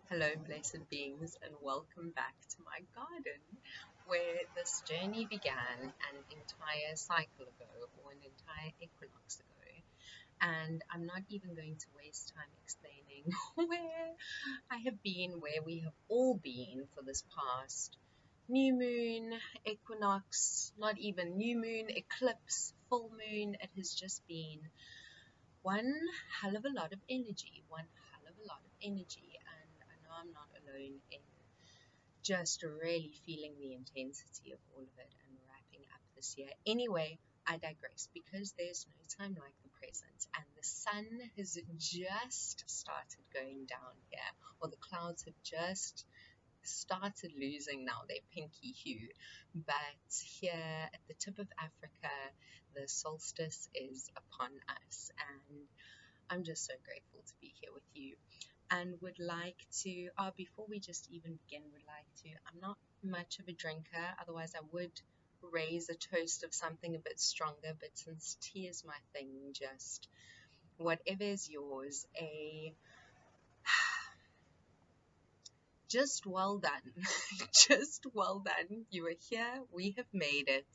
Hello, blessed beings, and welcome back to my garden where this journey began an entire cycle ago or an entire equinox ago. And I'm not even going to waste time explaining where I have been, where we have all been for this past new moon, equinox, not even new moon, eclipse, full moon. It has just been one hell of a lot of energy, one hell of a lot of energy. And I know I'm not alone in just really feeling the intensity of all of it and wrapping up this year. Anyway, I digress because there's no time like the present, and the sun has just started going down here, or the clouds have just started losing now their pinky hue. But here at the tip of Africa, the solstice is upon us, and I'm just so grateful to be here with you. And would like to, before we just even begin, I'm not much of a drinker, otherwise I would raise a toast of something a bit stronger, but since tea is my thing, just whatever is yours, just well done. Just well done. You are here. We have made it.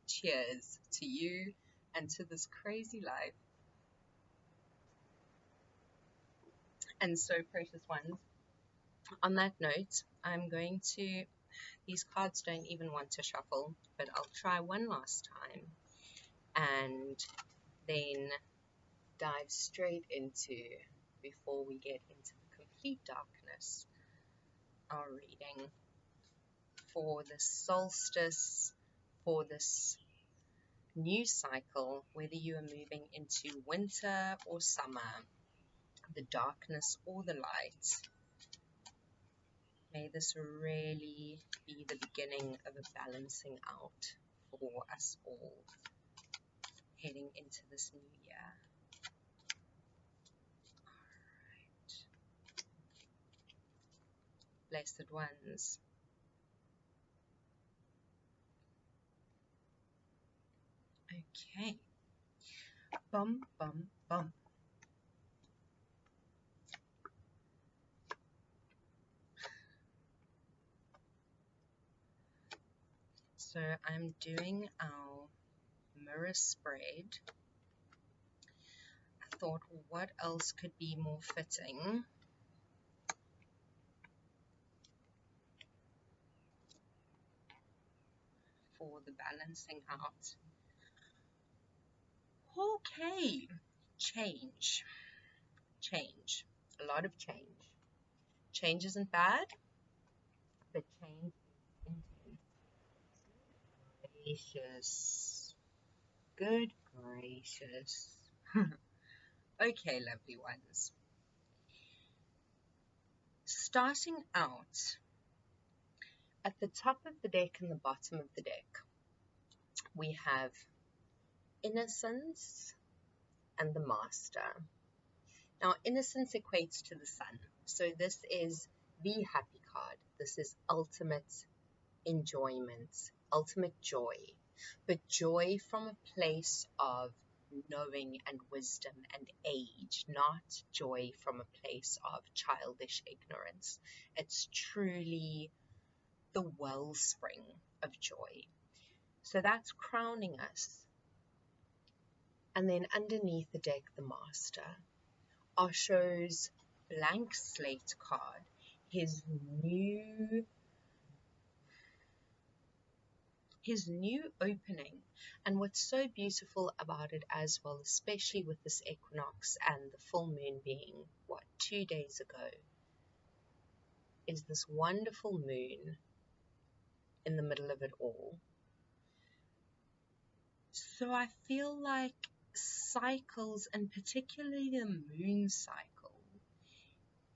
Cheers to you and to this crazy life. And so, precious ones, on that note, I'm going to, these cards don't even want to shuffle, but I'll try one last time and then dive straight into, before we get into the complete darkness, our reading for the solstice, for this new cycle, whether you are moving into winter or summer, the darkness or the light. May this really be the beginning of a balancing out for us all heading into this new year. Alright. Blessed ones. Okay. Bum, bum, bum. So I'm doing our mirror spread. I thought, what else could be more fitting for the balancing out? Okay, change. A lot of change. Change isn't bad, but change is intense. Gracious. Good gracious. Okay, lovely ones. Starting out at the top of the deck and the bottom of the deck, we have innocence and the master. Now, innocence equates to the sun. So this is the happy card. This is ultimate enjoyment, ultimate joy, but joy from a place of knowing and wisdom and age, not joy from a place of childish ignorance. It's truly the wellspring of joy. So that's crowning us. And then underneath the deck, the master. Osho's blank slate card, his new opening. And what's so beautiful about it as well, especially with this equinox and the full moon being, 2 days ago, is this wonderful moon in the middle of it all. So I feel like cycles, and particularly the moon cycle,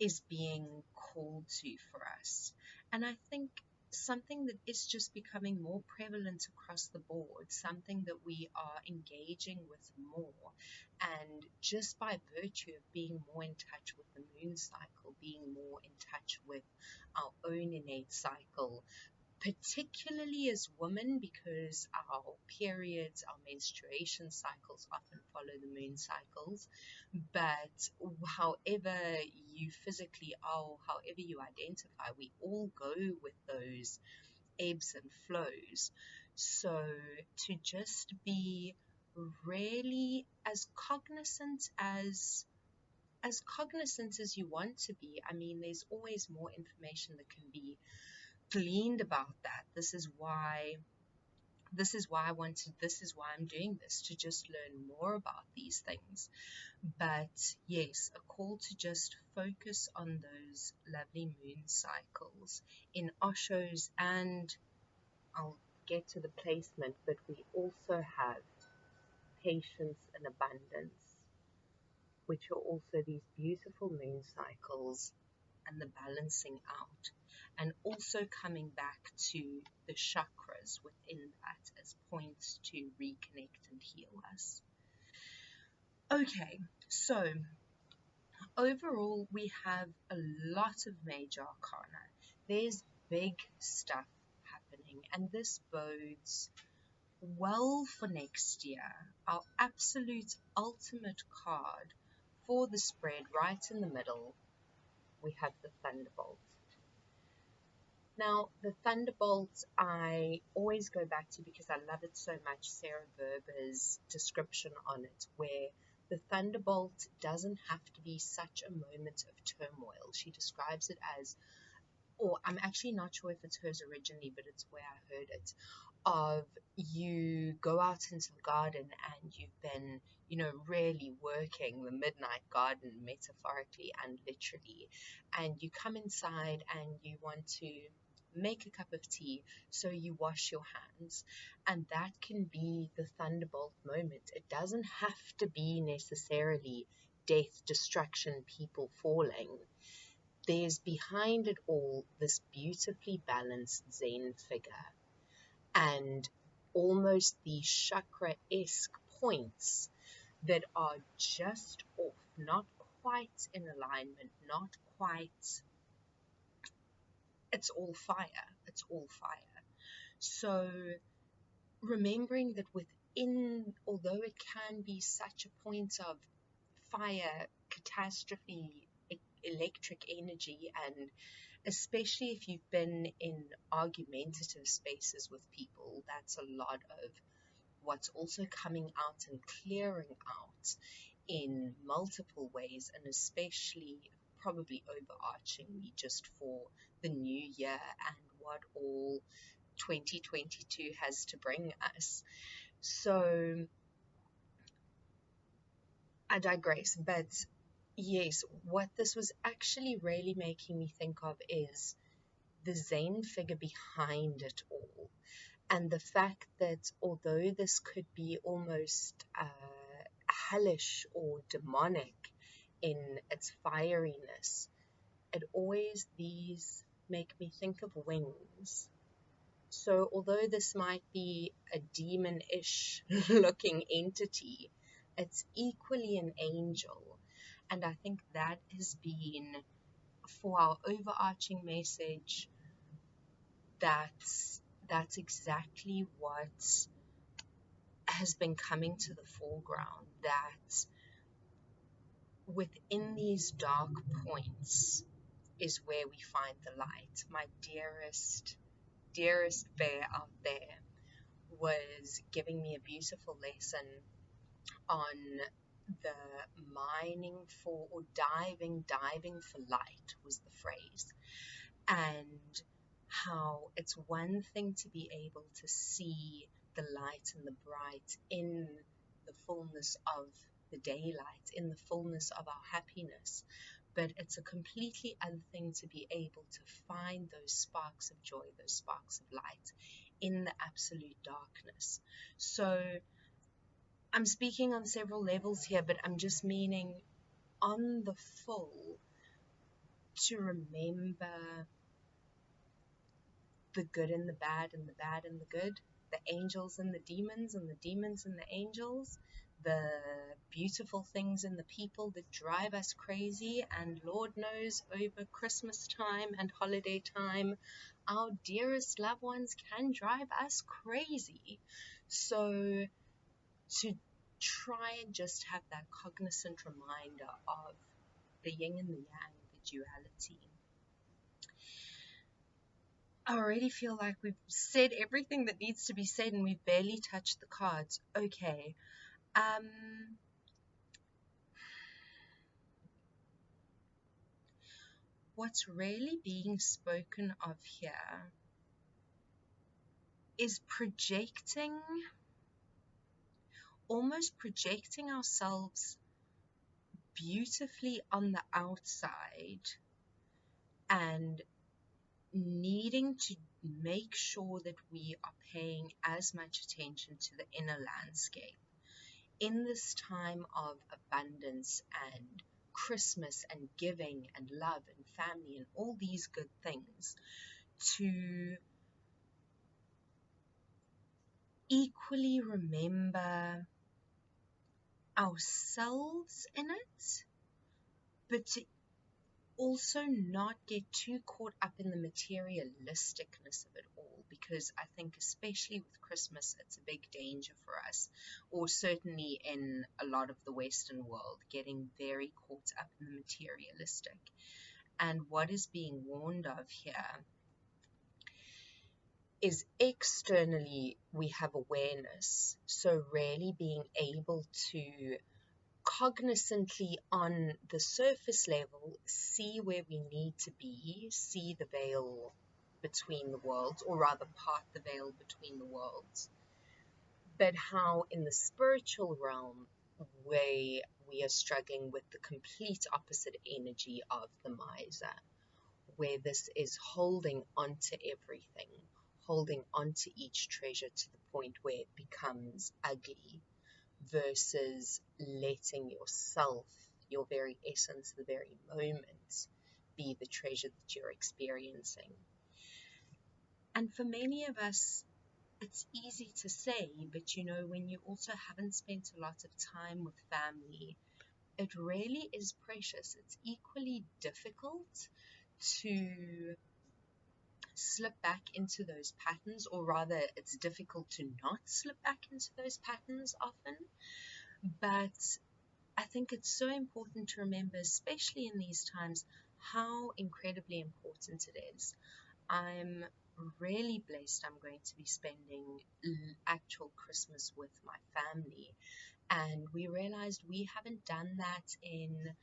is being called to for us. And I think something that is just becoming more prevalent across the board, something that we are engaging with more, and just by virtue of being more in touch with the moon cycle, being more in touch with our own innate cycle, particularly as women, because our periods, our menstruation cycles often follow the moon cycles. But however you physically are, or however you identify, we all go with those ebbs and flows. So to just be really as cognizant as you want to be. I mean, there's always more information that can be gleaned about that. This is why I'm doing this, to just learn more about these things. But yes, a call to just focus on those lovely moon cycles in Osho's, and I'll get to the placement, but we also have patience and abundance, which are also these beautiful moon cycles and the balancing out, and also coming back to the chakras within that as points to reconnect and heal us. Okay, so overall we have a lot of major arcana. There's big stuff happening, and this bodes well for next year. Our absolute ultimate card for the spread, right in the middle, we have the Thunderbolt. Now, the Thunderbolt I always go back to because I love it so much, Sarah Verber's description on it, where the Thunderbolt doesn't have to be such a moment of turmoil. She describes it as, or I'm actually not sure if it's hers originally, but it's where I heard it, of you go out into the garden and you've been, really working the midnight garden metaphorically and literally, and you come inside and you want to make a cup of tea, so you wash your hands, and that can be the Thunderbolt moment. It doesn't have to be necessarily death, destruction, people falling. There's behind it all this beautifully balanced Zen figure and almost these chakra-esque points that are just off, not quite in alignment, not quite, it's all fire, So remembering that within, although it can be such a point of fire, catastrophe, electric energy, and especially if you've been in argumentative spaces with people, that's a lot of what's also coming out and clearing out in multiple ways, and especially probably overarchingly just for the new year and what all 2022 has to bring us. So I digress, but yes, what this was actually really making me think of is the Zen figure behind it all, and the fact that although this could be almost hellish or demonic in its fieriness, these make me think of wings. So although this might be a demon-ish looking entity, it's equally an angel. And I think that has been, for our overarching message, that's exactly what has been coming to the foreground, that within these dark points is where we find the light. My dearest bear out there was giving me a beautiful lesson on the mining for, or diving for light was the phrase, and how it's one thing to be able to see the light and the bright in the fullness of the daylight, in the fullness of our happiness, but it's a completely other thing to be able to find those sparks of joy, those sparks of light in the absolute darkness. So I'm speaking on several levels here, but I'm just meaning on the full to remember the good and the bad and the bad and the good, the angels and the demons and the demons and the angels, the beautiful things and the people that drive us crazy, and Lord knows over Christmas time and holiday time, our dearest loved ones can drive us crazy. So to try and just have that cognizant reminder of the yin and the yang, the duality. I already feel like we've said everything that needs to be said and we've barely touched the cards. Okay. What's really being spoken of here is almost projecting ourselves beautifully on the outside and needing to make sure that we are paying as much attention to the inner landscape in this time of abundance and Christmas and giving and love and family and all these good things, to equally remember ourselves in it, but to also not get too caught up in the materialisticness of it all, because I think especially with Christmas it's a big danger for us, or certainly in a lot of the Western world, getting very caught up in the materialistic. And what is being warned of here is externally we have awareness, so really being able to cognizantly on the surface level see where we need to be, see the veil between the worlds, or rather part the veil between the worlds, but how in the spiritual realm we are struggling with the complete opposite energy of the miser, where this is holding onto everything, holding onto each treasure to the point where it becomes ugly, versus letting yourself, your very essence, the very moment, be the treasure that you're experiencing. And for many of us, it's easy to say, but you know, when you also haven't spent a lot of time with family, it really is precious. It's equally difficult to slip back into those patterns, or rather it's difficult to not slip back into those patterns often. But I think it's so important to remember, especially in these times, how incredibly important it is. I'm really blessed. I'm going to be spending actual Christmas with my family, and we realized we haven't done that in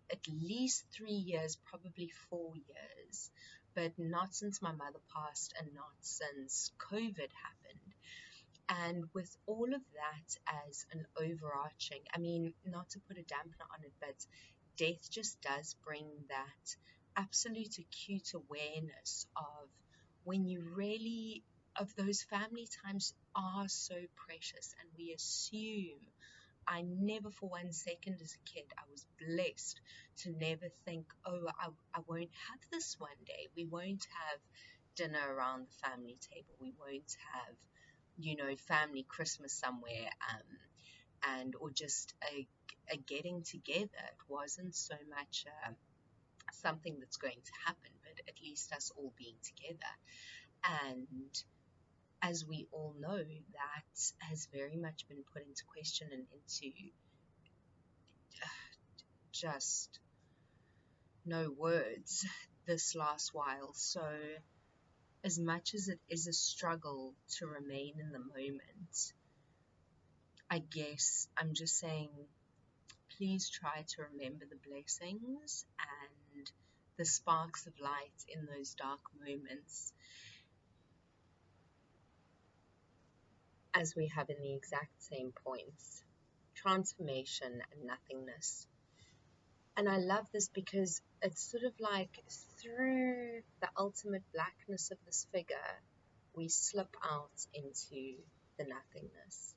at least 3 years, probably 4 years, but not since my mother passed and not since COVID happened. And with all of that as an overarching, I mean, not to put a dampener on it, but death just does bring that absolute acute awareness of when you really, of those family times are so precious, and we assume, I never for 1 second as a kid, I was blessed to never think, oh, I won't have this one day. We won't have dinner around the family table. We won't have, you know, family Christmas somewhere, and or just a getting together. It wasn't so much something that's going to happen, but at least us all being together. And as we all know, that has very much been put into question and into just no words this last while. So as much as it is a struggle to remain in the moment, I guess I'm just saying, please try to remember the blessings and the sparks of light in those dark moments, as we have in the exact same points: transformation and nothingness. And I love this because it's sort of like through the ultimate blackness of this figure, we slip out into the nothingness.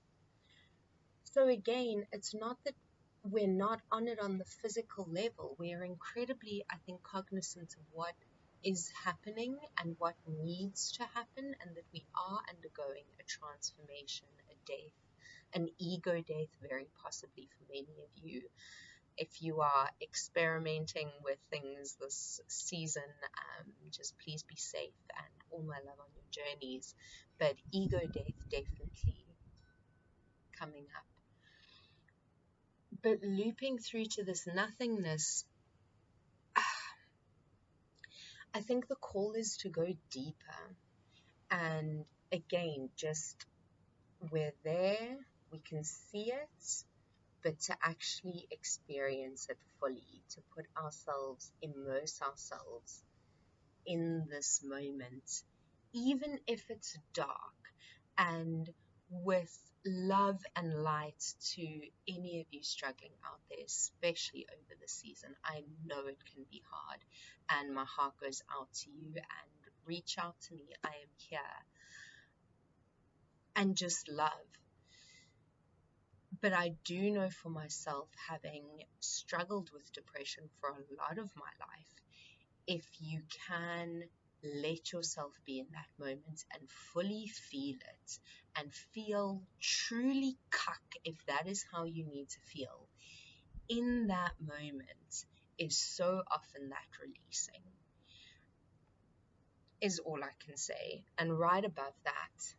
So again, it's not that we're not on it on the physical level. We're incredibly, I think, cognizant of what is happening and what needs to happen, and that we are undergoing a transformation, a death, an ego death, very possibly for many of you. If you are experimenting with things this season, just please be safe, and all my love on your journeys. But ego death definitely coming up. But looping through to this nothingness, I think the call is to go deeper. And again, just we're there, we can see it, but to actually experience it fully, to put ourselves, immerse ourselves in this moment, even if it's dark, and with love and light to any of you struggling out there, especially over the season. I know it can be hard, and my heart goes out to you, and reach out to me. I am here. And just love. But I do know for myself, having struggled with depression for a lot of my life, if you can let yourself be in that moment and fully feel it and feel truly cuck, if that is how you need to feel, in that moment is so often that releasing, is all I can say. And right above that,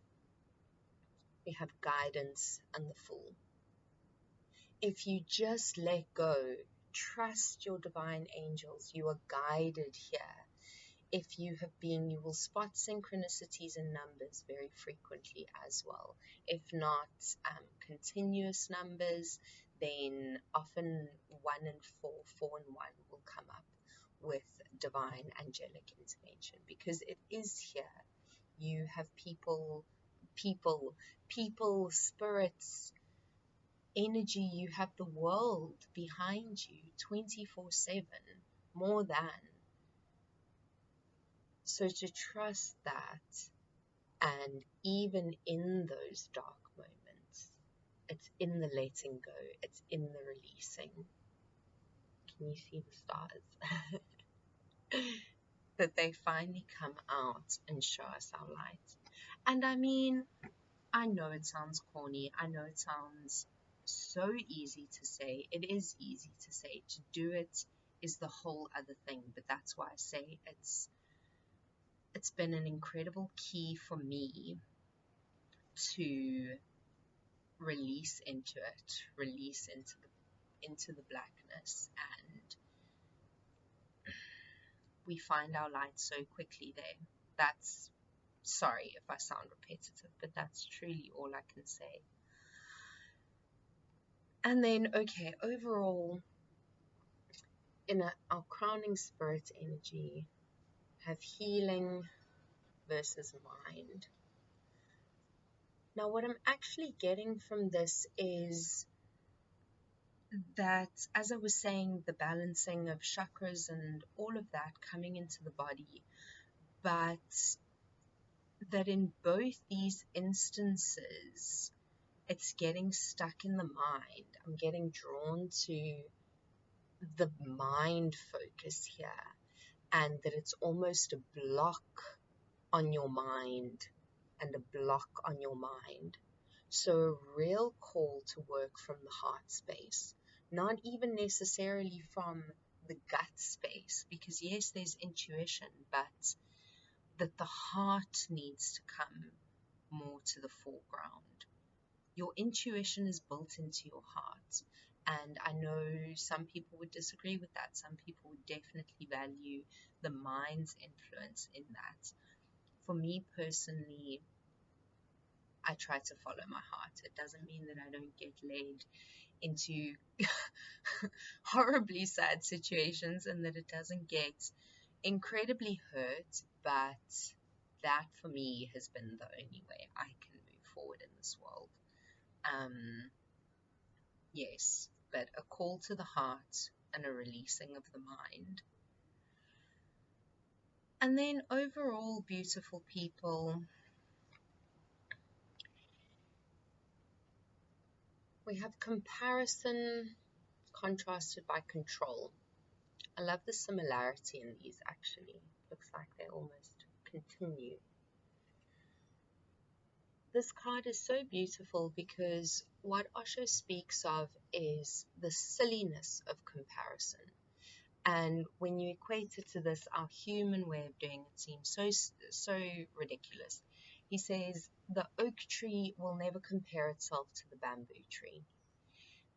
we have guidance and the Fool. If you just let go, trust your divine angels, you are guided here. If you have been, you will spot synchronicities in numbers very frequently as well. If not continuous numbers, then often 1 and 4, 4 and 1 will come up with divine angelic intervention, because it is here. You have people, spirits, energy. You have the world behind you 24/7, more than. So to trust that, and even in those dark moments, it's in the letting go, it's in the releasing. Can you see the stars? That they finally come out and show us our light. And I mean, I know it sounds corny, I know it sounds so easy to say. It is easy to say. To do it is the whole other thing, but that's why I say it's been an incredible key for me to release into it, release into the blackness, and we find our light so quickly there. That's, sorry if I sound repetitive, but that's truly all I can say. And then, okay, overall, in our crowning spirit energy, have healing versus mind. Now, what I'm actually getting from this is that, as I was saying, the balancing of chakras and all of that coming into the body, but that in both these instances, it's getting stuck in the mind. I'm getting drawn to the mind focus here, and that it's almost a block on your mind and a block on your mind. So a real call to work from the heart space, not even necessarily from the gut space, because yes, there's intuition, but that the heart needs to come more to the foreground. Your intuition is built into your heart. And I know some people would disagree with that. Some people would definitely value the mind's influence in that. For me personally, I try to follow my heart. It doesn't mean that I don't get led into horribly sad situations and that it doesn't get incredibly hurt, but that for me has been the only way I can move forward in this world. Yes, but a call to the heart and a releasing of the mind. And then overall, beautiful people, we have comparison contrasted by control. I love the similarity in these actually. Looks like they almost continue. This card is so beautiful because what Osho speaks of is the silliness of comparison. And when you equate it to this, our human way of doing it seems so ridiculous. He says the oak tree will never compare itself to the bamboo tree.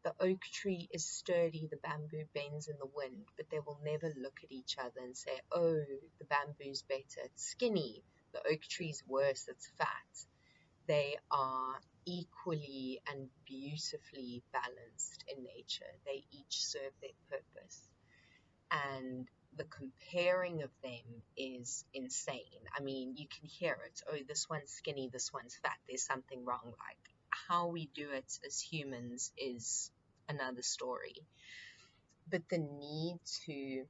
The oak tree is sturdy, the bamboo bends in the wind, but they will never look at each other and say, oh, the bamboo's better, it's skinny, the oak tree's worse, it's fat. They are equally and beautifully balanced in nature. They each serve their purpose. And the comparing of them is insane. I mean, you can hear it. Oh, this one's skinny, this one's fat. There's something wrong. Like, how we do it as humans is another story. But the need to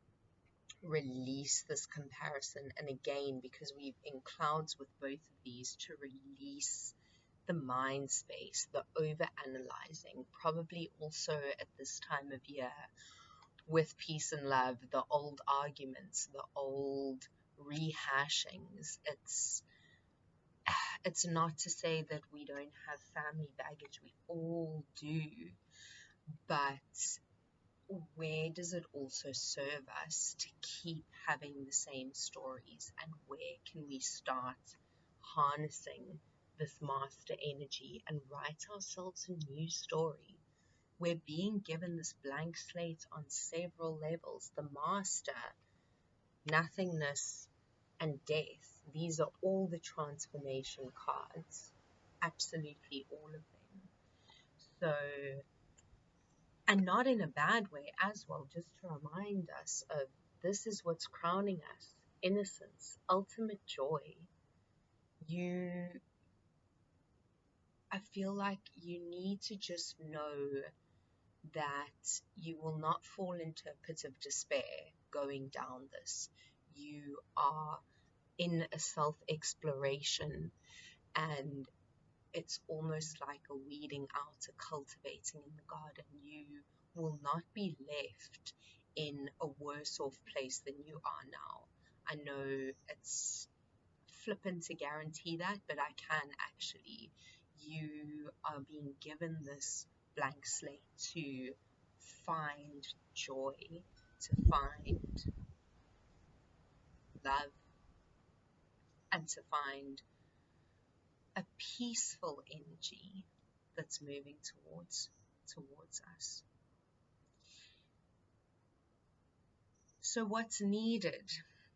release this comparison, and again, because we're in clouds with both of these, to release the mind space, the over-analyzing, probably also at this time of year, with peace and love, the old arguments, the old rehashings. It's not to say that we don't have family baggage, we all do, but where does it also serve us to keep having the same stories, and where can we start harnessing this master energy and write ourselves a new story? We're being given this blank slate on several levels. The master, nothingness, and death. These are all the transformation cards. Absolutely all of them. So, and not in a bad way as well, just to remind us of this is what's crowning us. Innocence, ultimate joy. I feel like you need to just know that you will not fall into a pit of despair going down this. You are in a self-exploration, and it's almost like a weeding out, a cultivating in the garden. You will not be left in a worse off place than you are now. I know it's flippant to guarantee that, but I can actually. You are being given this blank slate to find joy, to find love, and to find a peaceful energy that's moving towards us. So what's needed?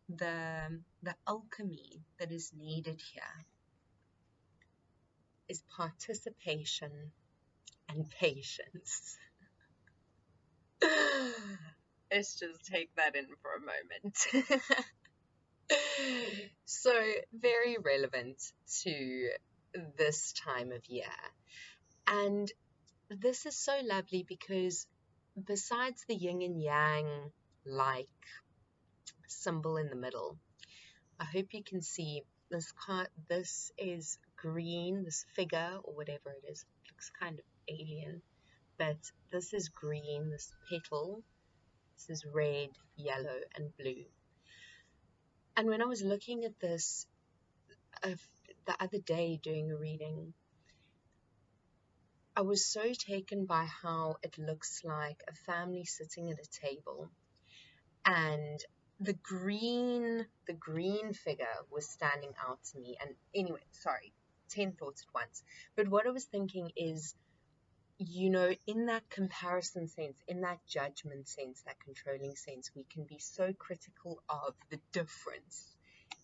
The alchemy that is needed here is participation and patience. Let's just take that in for a moment. So very relevant to this time of year. And this is so lovely because besides the yin and yang like symbol in the middle, I hope you can see this card. This is green, this figure or whatever it is. It looks kind of alien, but this is green, this petal. This is red, yellow, and blue. And when I was looking at this the other day doing a reading, I was so taken by how it looks like a family sitting at a table, and the green figure was standing out to me. And anyway, sorry, 10 thoughts at once. But what I was thinking is, you know, in that comparison sense, in that judgment sense, that controlling sense, we can be so critical of the difference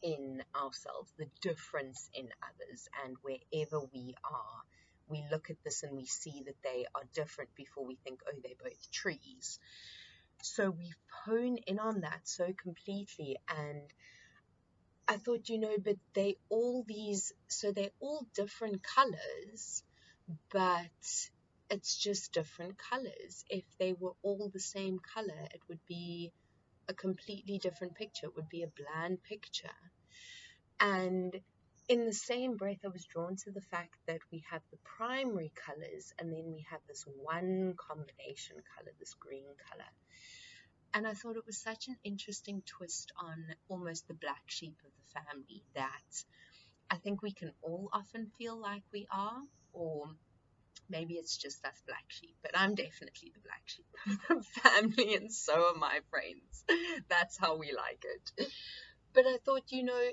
in ourselves, the difference in others, and wherever we are, we look at this and we see that they are different before we think, oh, they're both trees. So we hone in on that so completely, and I thought, you know, but they're all different colors, but it's just different colors. If they were all the same color, it would be a completely different picture. It would be a bland picture. And in the same breath, I was drawn to the fact that we have the primary colors, and then we have this one combination color, this green color. And I thought it was such an interesting twist on almost the black sheep of the family, that I think we can all often feel like we are, or maybe it's just us black sheep, but I'm definitely the black sheep of the family, and so are my friends. That's how we like it. But I thought, you know,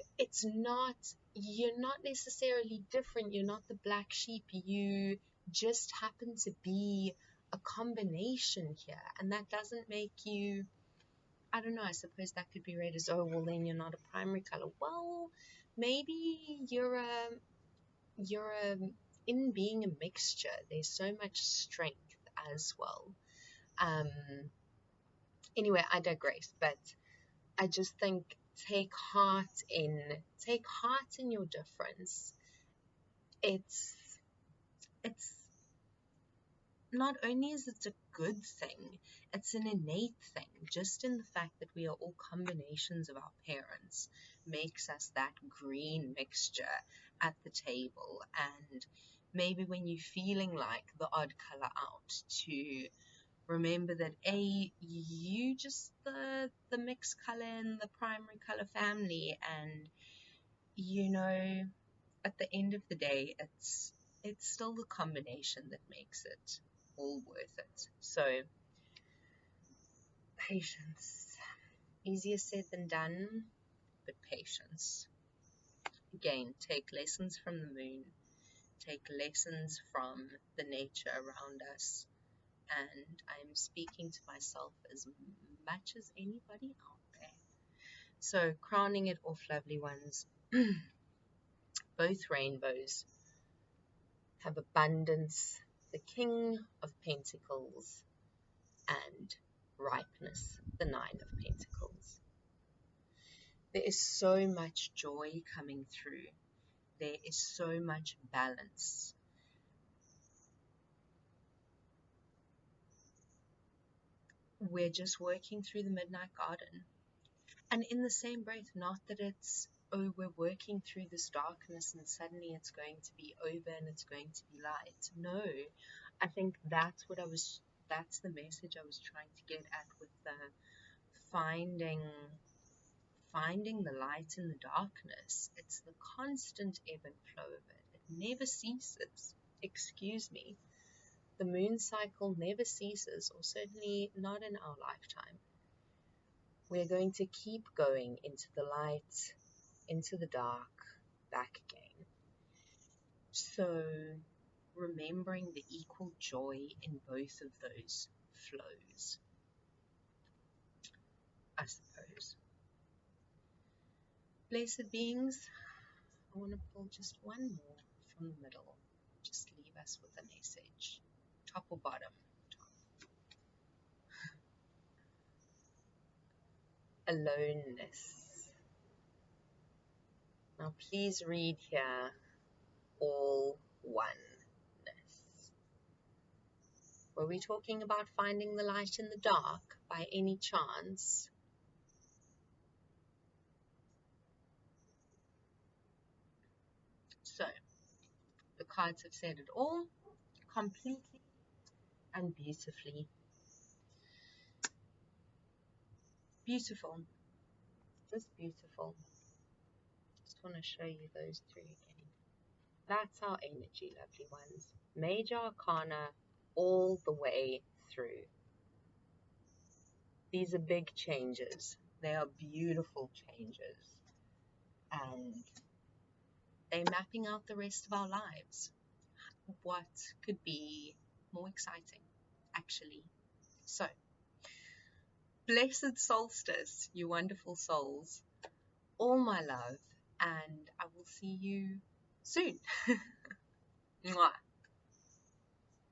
you're not necessarily different. You're not the black sheep. You just happen to be a combination here, and that doesn't make you, I don't know, I suppose that could be read as, oh, well, then you're not a primary color. Well, maybe in being a mixture, there's so much strength as well. Anyway, I digress, but I just think take heart in your difference. It's not only is it a good thing, it's an innate thing. Just in the fact that we are all combinations of our parents makes us that green mixture at the table. And maybe when you're feeling like the odd color out, to remember that you just the mixed color in the primary color family, and at the end of the day, it's still the combination that makes it all worth it. So patience, easier said than done, but patience. Again, take lessons from the moon, take lessons from the nature around us, and I'm speaking to myself as much as anybody out there. So crowning it off, lovely ones, both rainbows have abundance, the King of Pentacles, and ripeness, the Nine of Pentacles. There is so much joy coming through. There is so much balance. We're just working through the Midnight Garden. And in the same breath, not that it's, oh, we're working through this darkness and suddenly it's going to be over and it's going to be light. No, I think that's the message I was trying to get at with the finding the light in the darkness. It's the constant ebb and flow of it. It never ceases. Excuse me. The moon cycle never ceases, or certainly not in our lifetime. We're going to keep going into the light, into the dark, back again. So remembering the equal joy in both of those flows, I suppose. Blessed beings, I want to pull just one more from the middle. Just leave us with a message. Top or bottom? Top. Aloneness. Now please read here, all oneness. Were we talking about finding the light in the dark by any chance? So, the cards have said it all, completely and beautifully. Beautiful. Just beautiful. Just want to show you those three again. That's our energy, lovely ones. Major Arcana all the way through. These are big changes. They are beautiful changes. And they're mapping out the rest of our lives. What could be more exciting, actually? So, blessed solstice, you wonderful souls. All my love, and I will see you soon. Mwah.